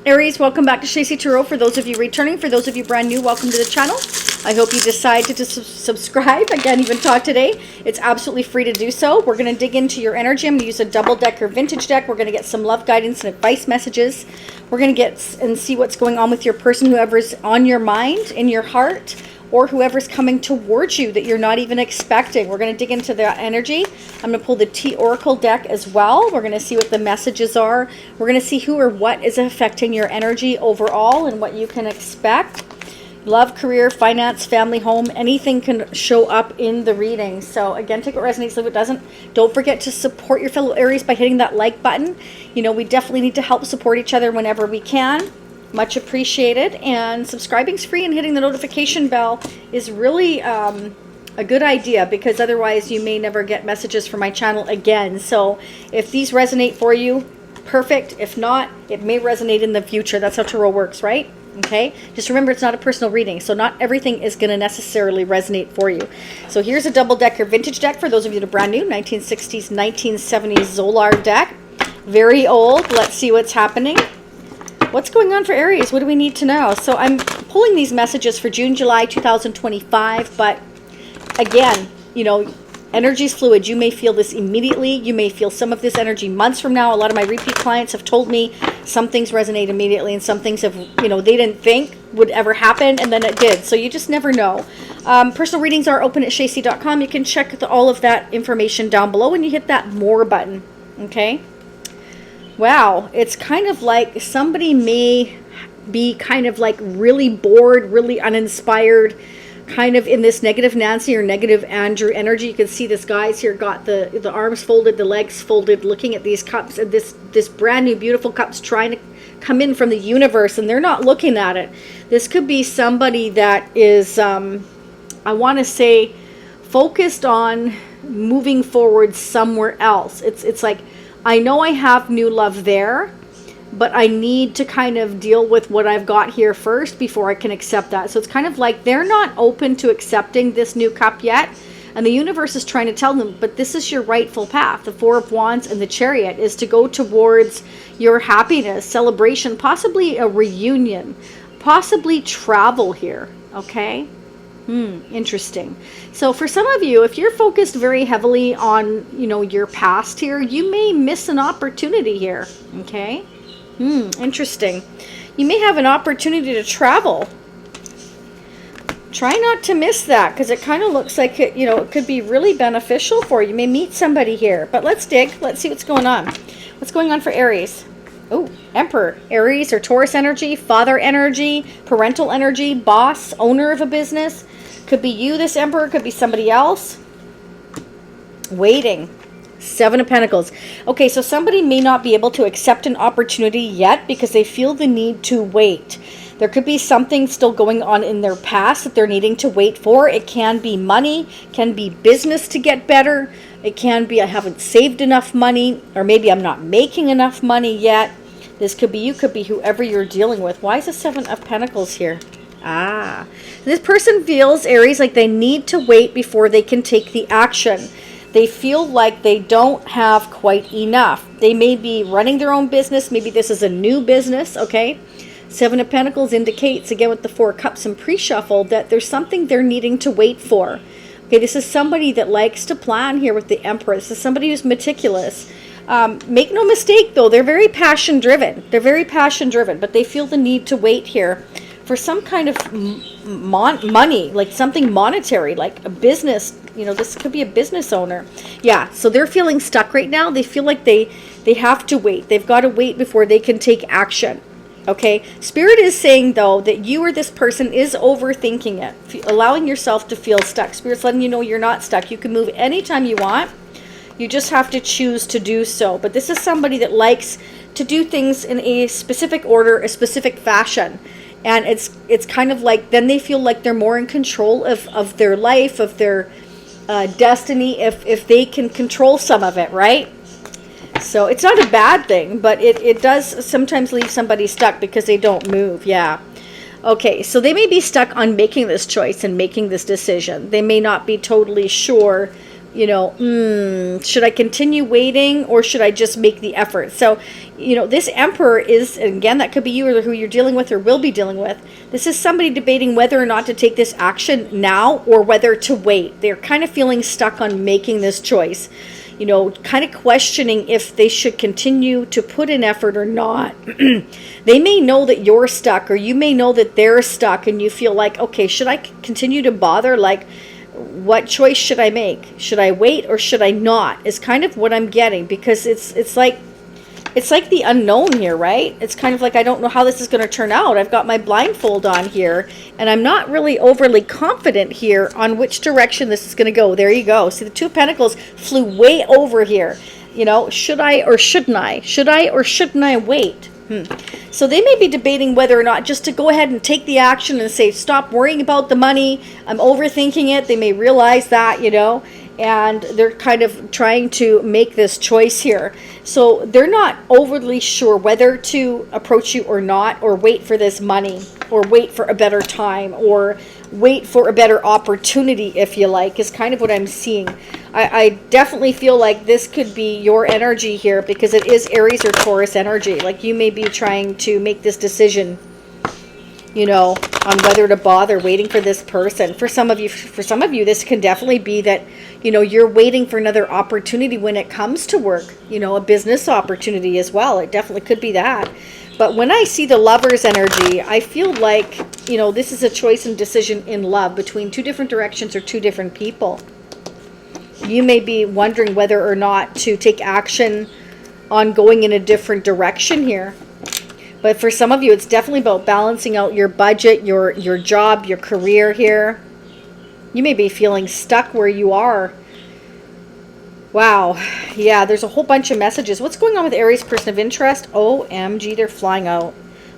Aries, welcome back to Aries Tarot. For those of you returning, for those of you brand new, welcome to the channel. I hope you decided to subscribe. I can't even talk today. It's absolutely free to do so. We're going to dig into your energy. I'm going to use a double-decker vintage deck. We're going to get some love guidance and advice messages. We're going to get and see what's going on with your person, whoever's on your mind, in your heart, or whoever's coming towards you that you're not even expecting. We're going to dig into that energy. I'm going to pull the T Oracle deck as well. We're going to see what the messages are. We're going to see who or what is affecting your energy overall and what you can expect. Love, career, finance, family, home, anything can show up in the reading. So again, take what resonates, leave what doesn't. Don't forget to support your fellow Aries by hitting that like button. You know, we definitely need to help support each other whenever we can. Much appreciated. And subscribing's free, and hitting the notification bell is really a good idea, because otherwise you may never get messages from my channel again. So if these resonate for you, perfect. If not, it may resonate in the future. That's how tarot works, right? Okay, just remember, it's not a personal reading, so not everything is going to necessarily resonate for you. So here's a double-decker vintage deck for those of you that are brand new. 1960s, 1970s Zolar deck. Very old. Let's see what's happening. What's going on for Aries? What do we need to know? So I'm pulling these messages for June, July 2025, but again, you know, energy is fluid. You may feel this immediately. You may feel some of this energy months from now. A lot of my repeat clients have told me some things resonate immediately, and some things have, you know, they didn't think would ever happen, and then it did. So you just never know. Personal readings are open at shacy.com. You can check all of that information down below when you hit that more button. Okay. Wow, it's kind of like somebody may be kind of like really bored, really uninspired, kind of in this negative Nancy or negative Andrew energy. You can see this guy's here got the arms folded, the legs folded, looking at these cups, and this brand new beautiful cups trying to come in from the universe, and they're not looking at it. This could be somebody that is, I want to say, focused on moving forward somewhere else. It's like, I know I have new love there, but I need to kind of deal with what I've got here first before I can accept that. So it's kind of like they're not open to accepting this new cup yet. And the universe is trying to tell them, but this is your rightful path. The Four of Wands and the Chariot is to go towards your happiness, celebration, possibly a reunion, possibly travel here. Okay. Interesting. So for some of you, if you're focused very heavily on, you know, your past here, you may miss an opportunity here. Okay. Interesting. You may have an opportunity to travel. Try not to miss that, because it kind of looks like it, you know, it could be really beneficial for you. You may meet somebody here, but let's dig. Let's see what's going on. What's going on for Aries? Oh, Emperor. Aries or Taurus energy, father energy, parental energy, boss, owner of a business. Could be you, this Emperor. Could be somebody else. Waiting. Seven of Pentacles. Okay, so somebody may not be able to accept an opportunity yet because they feel the need to wait. There could be something still going on in their past that they're needing to wait for. It can be money, can be business to get better. It can be I haven't saved enough money, or maybe I'm not making enough money yet. This could be you, could be whoever you're dealing with. Why is the Seven of Pentacles here? This person feels, Aries, like they need to wait before they can take the action. They feel like they don't have quite enough. They may be running their own business. Maybe this is a new business, okay? Seven of Pentacles indicates, again with the Four Cups and pre-shuffle, that there's something they're needing to wait for. Okay, this is somebody that likes to plan here with the Emperor. This is somebody who's meticulous. Make no mistake, though, they're very passion-driven. They're very passion-driven, but they feel the need to wait here for some kind of money, like something monetary, like a business. You know, this could be a business owner. Yeah, so they're feeling stuck right now. They feel like they have to wait. They've got to wait before they can take action. Okay, Spirit is saying, though, that you or this person is overthinking it, allowing yourself to feel stuck. Spirit's letting you know you're not stuck. You can move anytime you want. You just have to choose to do so. But this is somebody that likes to do things in a specific order, a specific fashion. And it's kind of like, then they feel like they're more in control of their life, of their destiny, if they can control some of it, right? So it's not a bad thing, but it does sometimes leave somebody stuck because they don't move. Yeah. Okay, so they may be stuck on making this choice and making this decision. They may not be totally sure you know, should I continue waiting or should I just make the effort? So, you know, this Emperor is, again, that could be you or who you're dealing with or will be dealing with. This is somebody debating whether or not to take this action now or whether to wait. They're kind of feeling stuck on making this choice. You know, kind of questioning if they should continue to put in effort or not. They may know that you're stuck, or you may know that they're stuck, and you feel like, okay, should I continue to bother? Like, what choice should I make? Should I wait or should I not? Is kind of what I'm getting, because it's like the unknown here, right? It's kind of like, I don't know how this is going to turn out. I've got my blindfold on here, and I'm not really overly confident here on which direction this is going to go. There you go. See, the Two of Pentacles flew way over here. You know, should I or shouldn't I? Should I or shouldn't I wait? So they may be debating whether or not just to go ahead and take the action and say, stop worrying about the money. I'm overthinking it. They may realize that, you know, and they're kind of trying to make this choice here. So they're not overly sure whether to approach you or not, or wait for this money, or wait for a better time, or wait for a better opportunity, if you like, is kind of what I'm seeing. I definitely feel like this could be your energy here, because it is Aries or Taurus energy. Like, you may be trying to make this decision, you know, on whether to bother waiting for this person. For some of you, this can definitely be that, you know, you're waiting for another opportunity when it comes to work, you know, a business opportunity as well. It definitely could be that. But when I see the Lovers energy, I feel like, you know, this is a choice and decision in love between two different directions or two different people. You may be wondering whether or not to take action on going in a different direction here. But for some of you, it's definitely about balancing out your budget, your job, your career here. You may be feeling stuck where you are. Wow. Yeah, there's a whole bunch of messages. What's going on with Aries person of interest? OMG, they're flying out.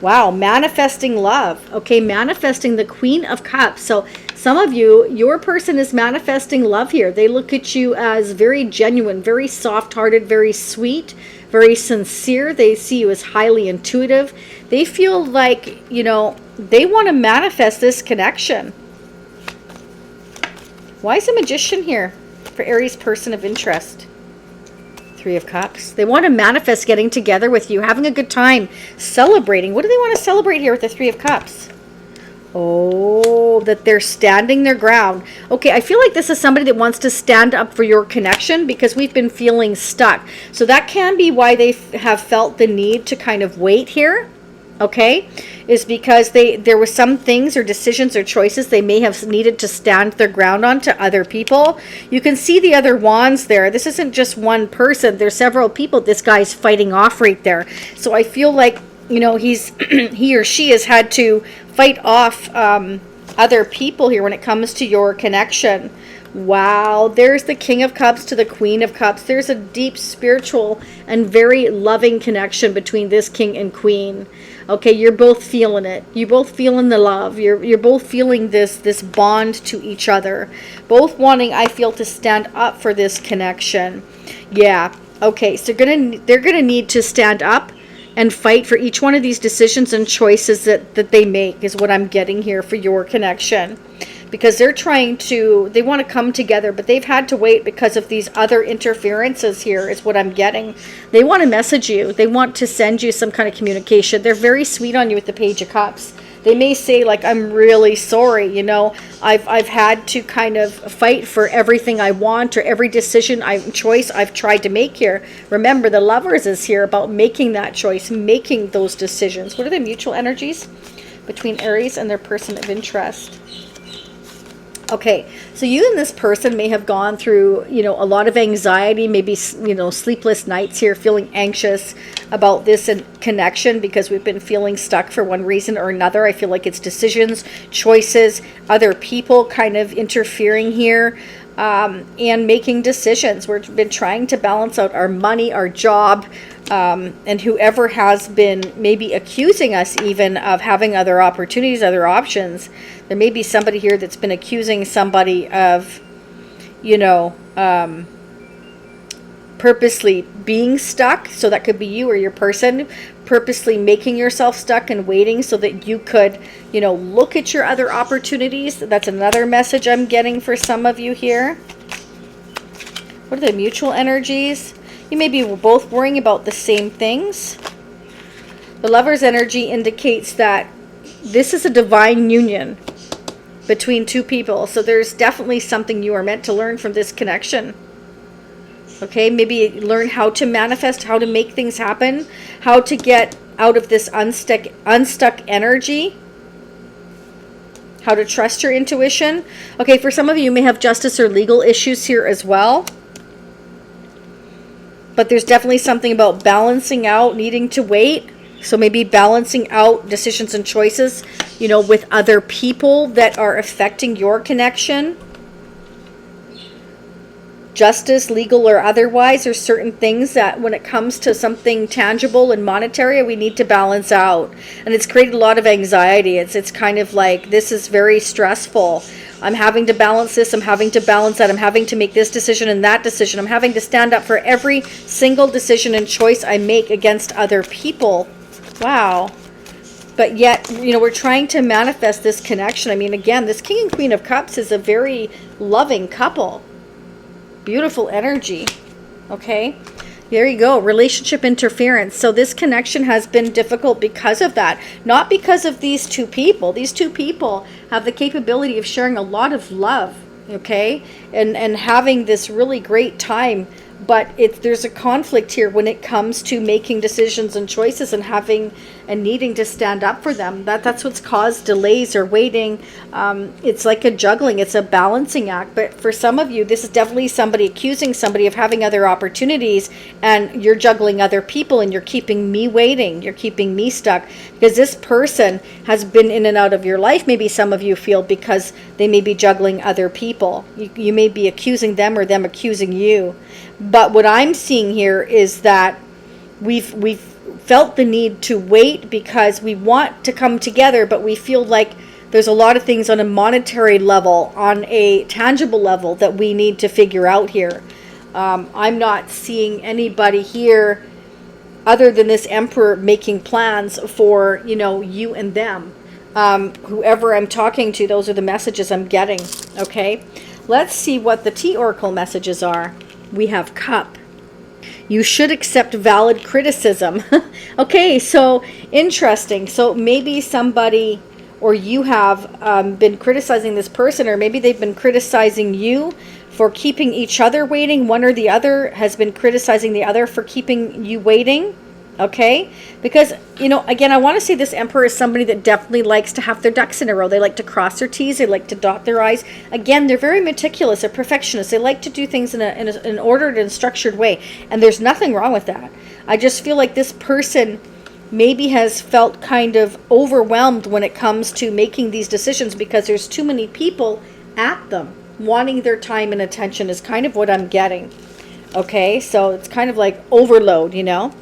Wow, manifesting love. Okay, manifesting the Queen of Cups. So some of you, your person is manifesting love here. They look at you as very genuine, very soft-hearted, very sweet, very sincere. They see you as highly intuitive. They feel like, you know, they want to manifest this connection. Why is a Magician here for Aries person of interest? Three of Cups. They want to manifest getting together with you, having a good time, celebrating. What do they want to celebrate here with the Three of Cups? Oh, that they're standing their ground. Okay, I feel like this is somebody that wants to stand up for your connection, because we've been feeling stuck. So that can be why they have felt the need to kind of wait here. Okay, is because there were some things or decisions or choices they may have needed to stand their ground on to other people. You can see the other wands there. This isn't just one person. There's several people this guy's fighting off right there. So I feel like, you know, he or she has had to fight off other people here when it comes to your connection. Wow, there's the King of Cups to the Queen of Cups. There's a deep spiritual and very loving connection between this King and Queen. Okay, you're both feeling it. You're both feeling the love. You're both feeling this bond to each other. Both wanting, I feel, to stand up for this connection. Yeah. Okay, so they're gonna need to stand up and fight for each one of these decisions and choices that they make, is what I'm getting here for your connection. Because they want to come together, but they've had to wait because of these other interferences here, is what I'm getting. They want to message you. They want to send you some kind of communication. They're very sweet on you with the Page of Cups. They may say, like, I'm really sorry, you know, I've had to kind of fight for everything I want, or every choice I've tried to make here. Remember, the Lovers is here about making that choice, making those decisions. What are the mutual energies between Aries and their person of interest? Okay, so you and this person may have gone through, you know, a lot of anxiety, maybe, you know, sleepless nights here, feeling anxious about this connection, because we've been feeling stuck for one reason or another. I feel like it's decisions, choices, other people kind of interfering here, and making decisions. We've been trying to balance out our money, our job, and whoever has been maybe accusing us even of having other opportunities, other options. There may be somebody here that's been accusing somebody of, you know, purposely being stuck. So that could be you or your person, purposely making yourself stuck and waiting so that you could, you know, look at your other opportunities. That's another message I'm getting for some of you here. What are the mutual energies? You may be both worrying about the same things. The Lover's energy indicates that this is a divine union between two people. So there's definitely something you are meant to learn from this connection. Okay, maybe learn how to manifest, how to make things happen, how to get out of this unstuck energy, how to trust your intuition. Okay, for some of you may have justice or legal issues here as well. But there's definitely something about balancing out, needing to wait. So maybe balancing out decisions and choices, you know, with other people that are affecting your connection. Justice, legal or otherwise, there's certain things that when it comes to something tangible and monetary, we need to balance out. And it's created a lot of anxiety. It's kind of like, this is very stressful. I'm having to balance this, I'm having to balance that, I'm having to make this decision and that decision. I'm having to stand up for every single decision and choice I make against other people. Wow. But yet, you know, we're trying to manifest this connection. I mean, again, this King and Queen of Cups is a very loving couple. Beautiful energy. Okay, there you go. Relationship interference. So this connection has been difficult because of that, not because of these two people. These two people have the capability of sharing a lot of love, okay, and having this really great time. But there's a conflict here when it comes to making decisions and choices and having and needing to stand up for them. That's what's caused delays or waiting. It's like a juggling. It's a balancing act. But for some of you, this is definitely somebody accusing somebody of having other opportunities, and you're juggling other people and you're keeping me waiting. You're keeping me stuck because this person has been in and out of your life. Maybe some of you feel because they may be juggling other people. You may be accusing them or them accusing you. But what I'm seeing here is that we've felt the need to wait because we want to come together, but we feel like there's a lot of things on a monetary level, on a tangible level that we need to figure out here. I'm not seeing anybody here other than this Emperor making plans for, you know, you and them. Whoever I'm talking to, those are the messages I'm getting. Okay, let's see what the T Oracle messages are. We have Cup. You should accept valid criticism. Okay, so interesting. So maybe somebody or you have been criticizing this person, or maybe they've been criticizing you for keeping each other waiting. One or the other has been criticizing the other for keeping you waiting. Okay, because, you know, again, I want to say this Emperor is somebody that definitely likes to have their ducks in a row. They like to cross their T's. They like to dot their I's. Again, they're very meticulous. They're perfectionists. They like to do things in an ordered and structured way. And there's nothing wrong with that. I just feel like this person maybe has felt kind of overwhelmed when it comes to making these decisions because there's too many people at them wanting their time and attention is kind of what I'm getting. Okay, so it's kind of like overload, you know.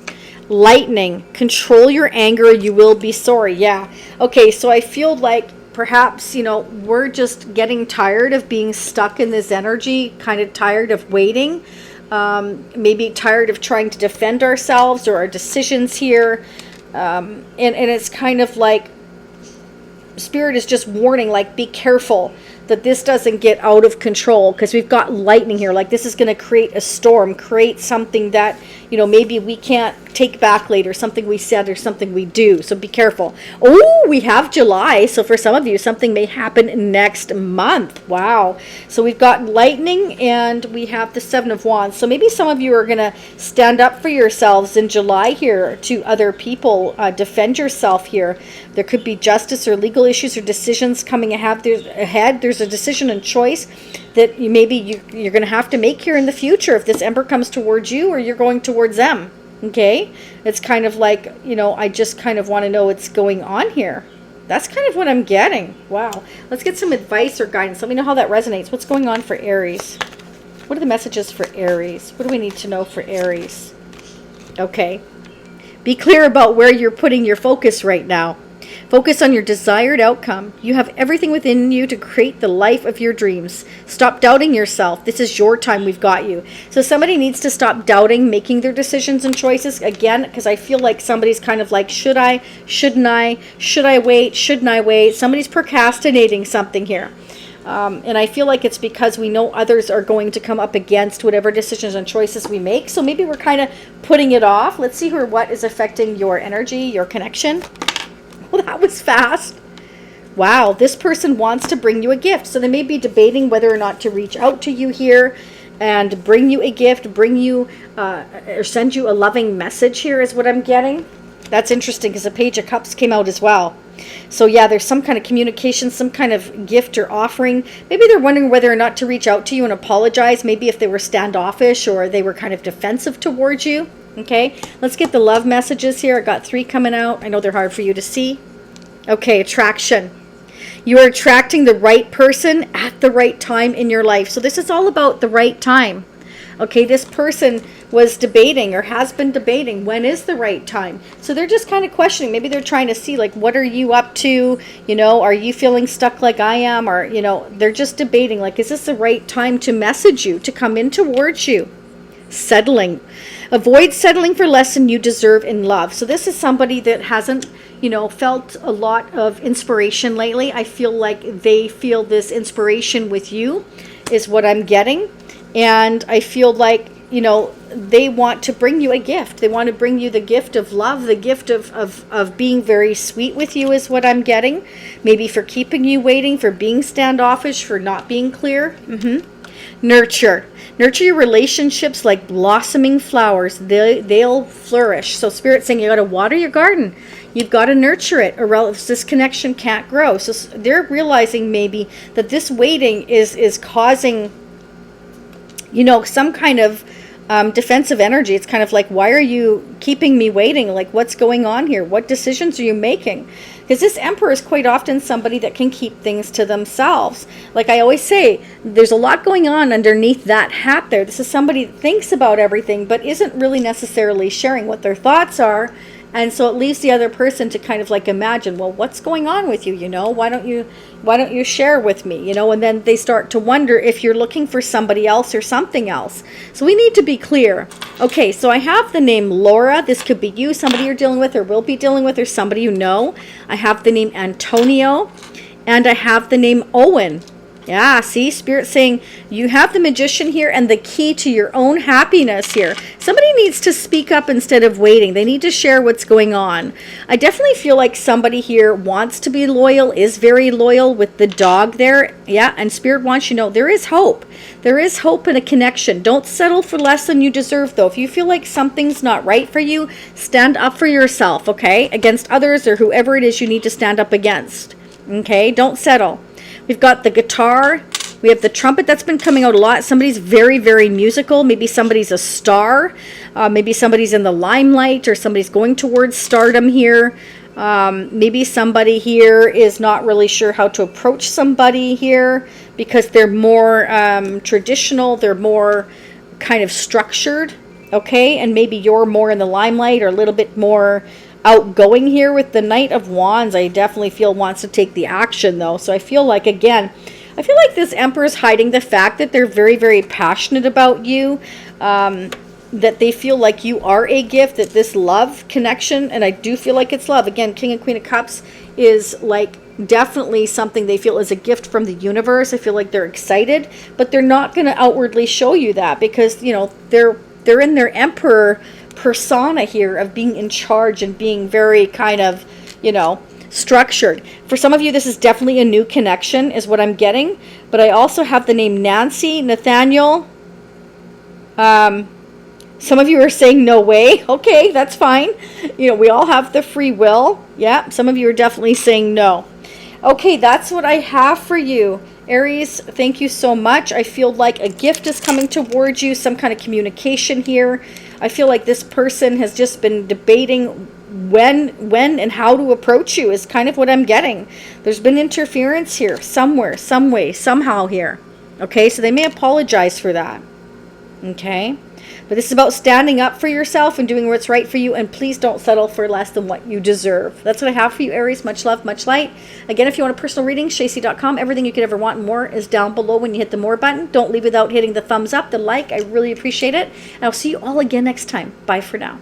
Lightning, control your anger, you will be sorry. Yeah. Okay, so I feel like perhaps, you know, we're just getting tired of being stuck in this energy, kind of tired of waiting, maybe tired of trying to defend ourselves or our decisions here. And it's kind of like Spirit is just warning, like, be careful that this doesn't get out of control, because we've got lightning here. Like, this is going to create a storm, create something that, you know, maybe we can't take back later, something we said or something we do. So be careful. Oh, we have July. So for some of you, something may happen next month. Wow. So we've got lightning and we have the Seven of Wands. So maybe some of you are going to stand up for yourselves in July here to other people, defend yourself here. There could be justice or legal issues or decisions coming ahead. There's a decision and choice that you're going to have to make here in the future if this Emperor comes towards you or you're going towards them. Okay, it's kind of like, you know, I just kind of want to know what's going on here. That's kind of what I'm getting. Wow. Let's get some advice or guidance. Let me know how that resonates. What's going on for Aries? What are the messages for Aries? What do we need to know for Aries? Okay. Be clear about where you're putting your focus right now. Focus on your desired outcome. You have everything within you to create the life of your dreams. Stop doubting yourself. This is your time. We've got you. So somebody needs to stop doubting making their decisions and choices. Again, because I feel like somebody's kind of like, should I? Shouldn't I? Should I wait? Shouldn't I wait? Somebody's procrastinating something here. And I feel like it's because we know others are going to come up against whatever decisions and choices we make. So maybe we're kind of putting it off. Let's see what is affecting your energy, your connection. Well, that was fast. Wow, this person wants to bring you a gift. So they may be debating whether or not to reach out to you here and bring you a gift, bring you or send you a loving message here is what I'm getting. That's interesting because the Page of Cups came out as well. So yeah, there's some kind of communication, some kind of gift or offering. Maybe they're wondering whether or not to reach out to you and apologize. Maybe if they were standoffish or they were kind of defensive towards you. Okay, let's get the love messages here. I got 3 coming out. I know they're hard for you to see. Okay, attraction. You are attracting the right person at the right time in your life. So this is all about the right time. Okay, this person was debating or has been debating when is the right time. So they're just kind of questioning. Maybe they're trying to see, like, what are you up to? You know, are you feeling stuck like I am? Or, you know, they're just debating, like, is this the right time to message you, to come in towards you? Settling. Avoid settling for less than you deserve in love. So this is somebody that hasn't, you know, felt a lot of inspiration lately. I feel like they feel this inspiration with you is what I'm getting. And I feel like, you know, they want to bring you a gift. They want to bring you the gift of love, the gift of being very sweet with you is what I'm getting. Maybe for keeping you waiting, for being standoffish, for not being clear. Nurture. Nurture your relationships like blossoming flowers. They'll flourish. So Spirit's saying you got to water your garden. You've got to nurture it, or else this connection can't grow. So they're realizing maybe that this waiting is causing, you know, some kind of defensive energy. It's kind of like, why are you keeping me waiting? Like, what's going on here? What decisions are you making? Because this Emperor is quite often somebody that can keep things to themselves. Like I always say, there's a lot going on underneath that hat there. This is somebody that thinks about everything, but isn't really necessarily sharing what their thoughts are. And so it leaves the other person to kind of like imagine, well, what's going on with you? You know, why don't you share with me? You know, and then they start to wonder if you're looking for somebody else or something else. So we need to be clear. Okay, so I have the name Laura. This could be you, somebody you're dealing with or will be dealing with, or somebody you know. I have the name Antonio, and I have the name Owen. Yeah, see, Spirit saying you have the Magician here and the key to your own happiness here. Somebody needs to speak up instead of waiting. They need to share what's going on. I definitely feel like somebody here wants to be loyal, is very loyal with the dog there. Yeah, and Spirit wants you to know there is hope. There is hope and a connection. Don't settle for less than you deserve, though. If you feel like something's not right for you, stand up for yourself, okay? Against others or whoever it is you need to stand up against, okay? Don't settle. We've got the guitar. We have the trumpet that's been coming out a lot. Somebody's very, very musical. Maybe somebody's a star. Maybe somebody's in the limelight, or somebody's going towards stardom here. Maybe somebody here is not really sure how to approach somebody here because they're more traditional. They're more kind of structured. Okay, and maybe you're more in the limelight or a little bit more outgoing here with the Knight of Wands. I definitely feel wants to take the action though. So I feel like, again, I feel like this Emperor is hiding the fact that they're very, very passionate about you, that they feel like you are a gift, that this love connection, and I do feel like it's love. Again, King and Queen of Cups is like definitely something they feel is a gift from the universe. I feel like they're excited, but they're not going to outwardly show you that because, you know, they're in their Emperor persona here of being in charge and being very kind of, you know, structured. For some of you, this is definitely a new connection is what I'm getting. But I also have the name Nancy, Nathaniel. Some of you are saying no way. Okay, that's fine. You know, we all have the free will. Yeah, some of you are definitely saying no. Okay, that's what I have for you. Aries, thank you so much. I feel like a gift is coming towards you, some kind of communication here. I feel like this person has just been debating when and how to approach you is kind of what I'm getting. There's been interference here somewhere, some way, somehow here. Okay, so they may apologize for that. Okay, but this is about standing up for yourself and doing what's right for you, and please don't settle for less than what you deserve. That's what I have for you, Aries. Much love, much light. Again, if you want a personal reading, Shacy.com. Everything you could ever want and more is down below when you hit the more button. Don't leave without hitting the thumbs up, the like. I really appreciate it. And I'll see you all again next time. Bye for now.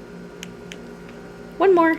One more.